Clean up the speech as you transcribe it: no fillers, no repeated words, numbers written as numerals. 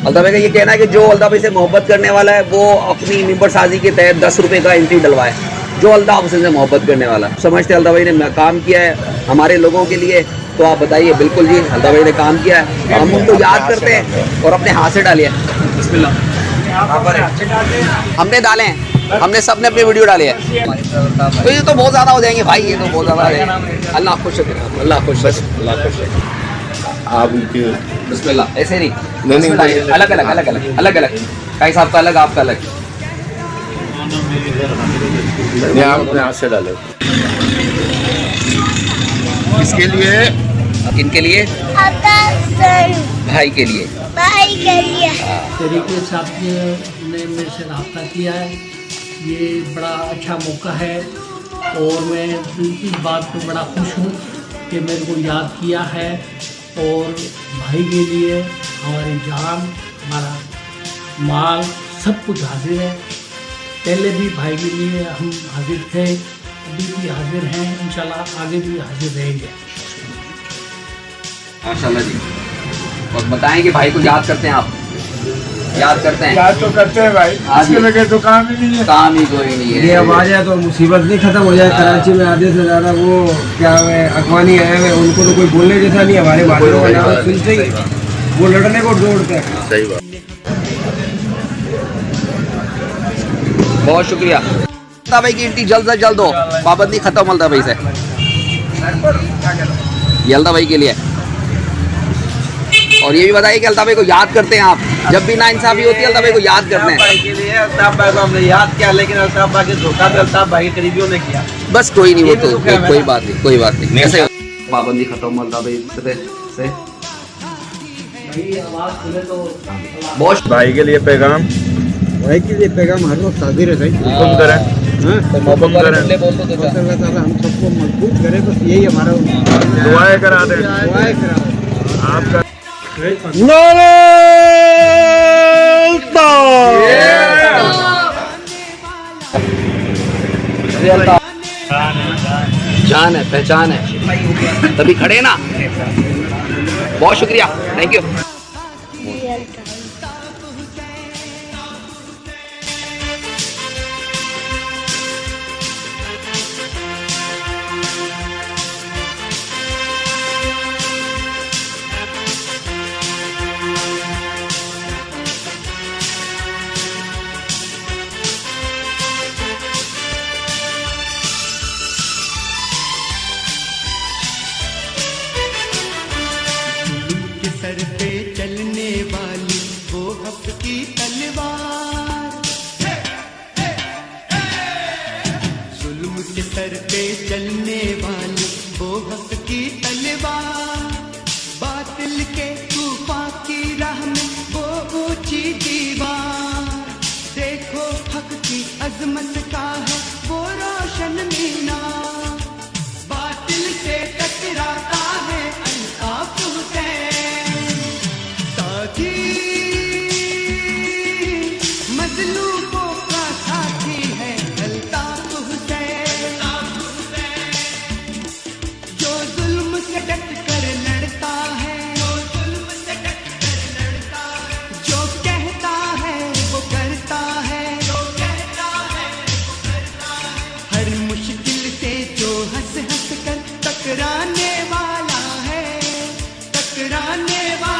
अल्ताफ भाई का ये कहना है कि जो अल्ताफ भाई से मोहब्बत करने वाला है वो अपनी मेंबर साजी के तहत 10 रुपए का एंट्री डलवाए। जो अल्ताफ हुसैन से मोहब्बत करने वाला समझते अल्ताफ भाई ने काम किया है हमारे लोगों के लिए, तो आप बताइए। बिल्कुल जी, अल्ताफ भाई ने काम किया है, हम उनको याद करते हैं और अपने हाथ से डालिए। बिस्मिल्लाह, हमने डाले हैं, हमने सबने अपनी वीडियो डाली है। तो ये तो बहुत ज़्यादा हो जाएंगे भाई, ये तो बहुत ज़्यादा हो जाएंगे। अल्लाह खुश रखे, अल्लाह खुश रखे, अल्लाह खुश रखे। आप उनके बिस्मिल्लाह, ऐसे नहीं, नहीं अलग अलग अलग अलग अलग अलग, काई साहब का अलग, आपका अलग। आप अपने हाथ से डालो। इसके लिए, किनके लिए? भाई के लिए। भाई के लिए तरीके से आपने मेरे से रब्ता किया है, ये बड़ा अच्छा मौका है और मैं इस बात पर बड़ा खुश हूँ कि मेरे को याद किया है। और भाई के लिए हमारी जान, हमारा माल, सब कुछ हाजिर है। पहले भी भाई के लिए हम हाजिर थे, अभी भी हाजिर हैं, इंशाल्लाह आगे भी हाजिर रहेंगे। माशाल्लाह जी। और बताएं कि भाई को याद करते हैं आप? याद करते हैं? याद तो करते हैं भाई, इसके बगैर तो काम ही नहीं है। काम ही कोई नहीं है। ये अब आ जाए तो मुसीबत नहीं खत्म हो जाए। कराची में आधे से ज़्यादा वो क्या है अखवानी आए हुए, उनको तो कोई बोलने जैसा नहीं। हमारे भाइयों का नाम सुनते ही वो लड़ने को दौड़ते हैं। सही बात। बहुत शुक्रिया। अल्ताफ भाई की एंट्री जल्द से जल्द हो, पाबंदी खत्म अल्ताफ भाई से। ये अल्ताफ भाई के लिए। और ये भी बताइए कि अल्ताफ भाई को याद करते हैं आप? जब भी नाइंसाफी होती है अल्ताफ भाई को याद करते हैं। भाई के लिए अल्ताफ भाई को हमने याद किया, लेकिन अल्ताफ भाई के धोखा भी अल्ताफ भाई के करीबियों ने किया। बस कोई नहीं, वो तो कोई बात नहीं, कोई बात नहीं। ऐसे पाबंदी खत्म अल्ताफ भाई से। बहुत भाई के लिए पैगाम, भाई के लिए पैगाम हर वक्त हाजिर है भाई। हुक्म करें, हुक्म करें, अल्लाह ताला हम सबको मजबूत करे, बस यही हमारा दुआएं करा दें। दुआएं करा आपका जान है, पहचान है, तभी खड़े ना। बहुत शुक्रिया, थैंक यू। सर पे चलने वाली वो हक की तलवार, जुल्म के सर पे चलने वाली वो हक की तलवार, बातिल के तूफान की राह में वो ऊंची दीवार, देखो हक की अजमत का है वो रोशन मीनार, बातिल से टकराता है अल्ताफ हुसैन। मजलूमों का साथी है अल्ताफ हुसैन, जो जुल्म से डट कर लड़ता है, जो कहता है वो करता है, हर मुश्किल से जो हंस हंस कर टकराने वाला है, टकराने वाला